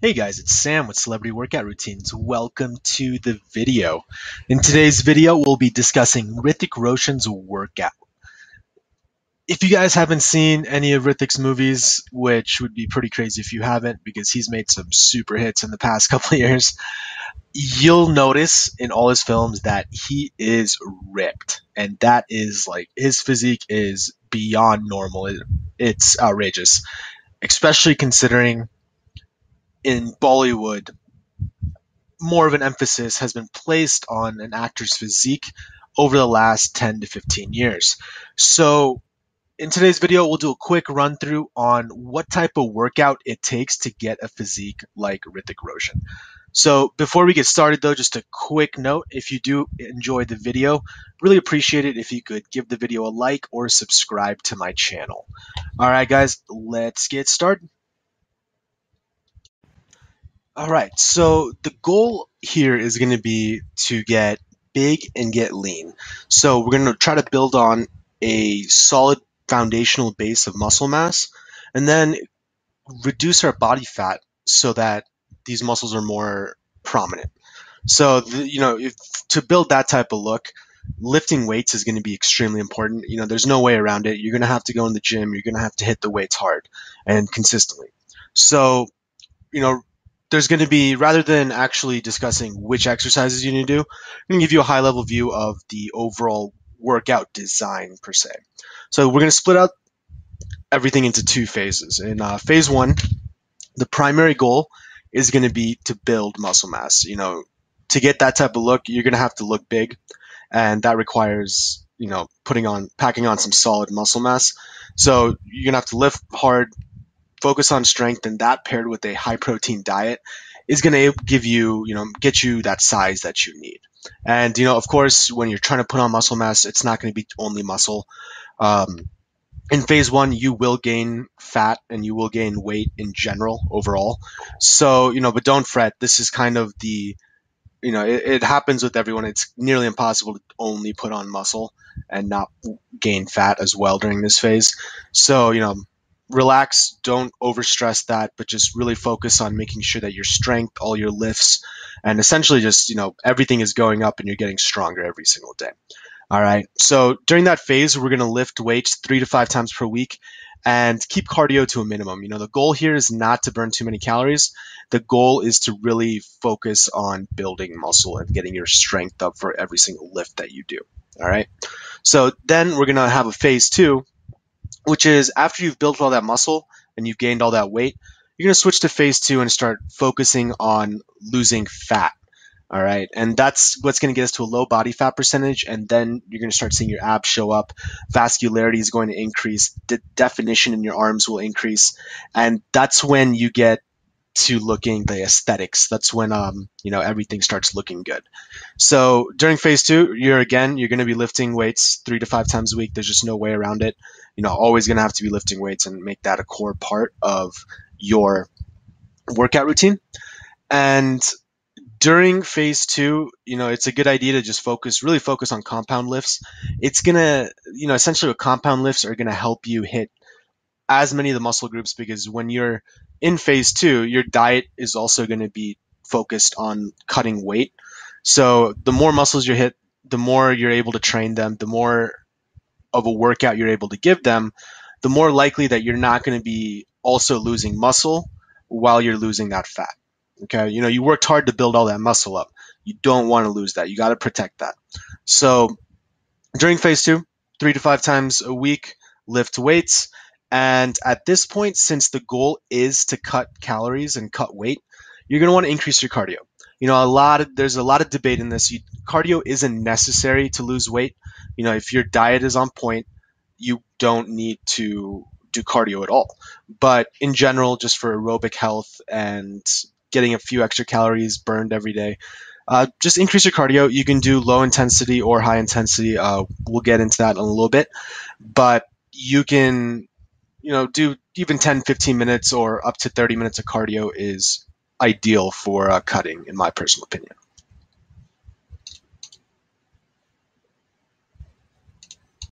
Hey guys, it's Sam with Celebrity Workout Routines. Welcome to the video. In today's video, we'll be discussing Hrithik Roshan's workout. If you guys haven't seen any of Hrithik's movies, which would be pretty crazy if you haven't, because he's made some super hits in the past couple of years, you'll notice in all his films that he is ripped. And that is like, his physique is beyond normal. It's outrageous, especially considering in Bollywood, more of an emphasis has been placed on an actor's physique over the last 10 to 15 years. So, in today's video, we'll do a quick run through on what type of workout it takes to get a physique like Hrithik Roshan. So, before we get started, though, just a quick note, if you do enjoy the video, really appreciate it if you could give the video a like or subscribe to my channel. All right, guys, let's get started. All right, so the goal here is going to be to get big and get lean. So we're going to try to build on a solid foundational base of muscle mass and then reduce our body fat so that these muscles are more prominent. So, to build that type of look, lifting weights is going to be extremely important. There's no way around it. You're going to have to go in the gym. You're going to have to hit the weights hard and consistently. So, you know, there's going to be, rather than actually discussing which exercises you need to do, I'm going to give you a high level view of the overall workout design per se. So we're going to split out everything into two phases. In phase one, the primary goal is going to be to build muscle mass. To get that type of look, you're going to have to look big, and that requires, packing on some solid muscle mass. So you're going to have to lift hard, focus on strength, and that paired with a high protein diet is going to give you, get you that size that you need. And, of course, when you're trying to put on muscle mass, it's not going to be only muscle. In phase one, you will gain fat and you will gain weight in general overall. So, but don't fret. This is kind of it happens with everyone. It's nearly impossible to only put on muscle and not gain fat as well during this phase. So, relax, don't overstress that, but just really focus on making sure that your strength, all your lifts, and essentially just, everything is going up and you're getting stronger every single day. All right. So during that phase, we're going to lift weights 3 to 5 times per week and keep cardio to a minimum. The goal here is not to burn too many calories. The goal is to really focus on building muscle and getting your strength up for every single lift that you do. All right. So then we're going to have a phase two, which is after you've built all that muscle and you've gained all that weight, you're going to switch to phase two and start focusing on losing fat. All right. And that's what's going to get us to a low body fat percentage. And then you're going to start seeing your abs show up. Vascularity is going to increase. The definition in your arms will increase. And that's when you get to looking the aesthetics. That's when, everything starts looking good. So during phase two, you're going to be lifting weights 3 to 5 times a week. There's just no way around it. Always going to have to be lifting weights and make that a core part of your workout routine. And during phase two, it's a good idea to just really focus on compound lifts. It's going to, essentially what compound lifts are going to help you hit as many of the muscle groups, because when you're in phase two, your diet is also going to be focused on cutting weight. So the more muscles you hit, the more you're able to train them, the more of a workout you're able to give them, the more likely that you're not going to be also losing muscle while you're losing that fat. Okay, you worked hard to build all that muscle up. You don't want to lose that. You got to protect that. So during phase two, 3 to 5 times a week, lift weights. And at this point, since the goal is to cut calories and cut weight, you're going to want to increase your cardio. There's a lot of debate in this. Cardio isn't necessary to lose weight. If your diet is on point, you don't need to do cardio at all. But in general, just for aerobic health and getting a few extra calories burned every day, just increase your cardio. You can do low intensity or high intensity. We'll get into that in a little bit. But you can, do even 10, 15 minutes or up to 30 minutes of cardio is ideal for cutting, in my personal opinion.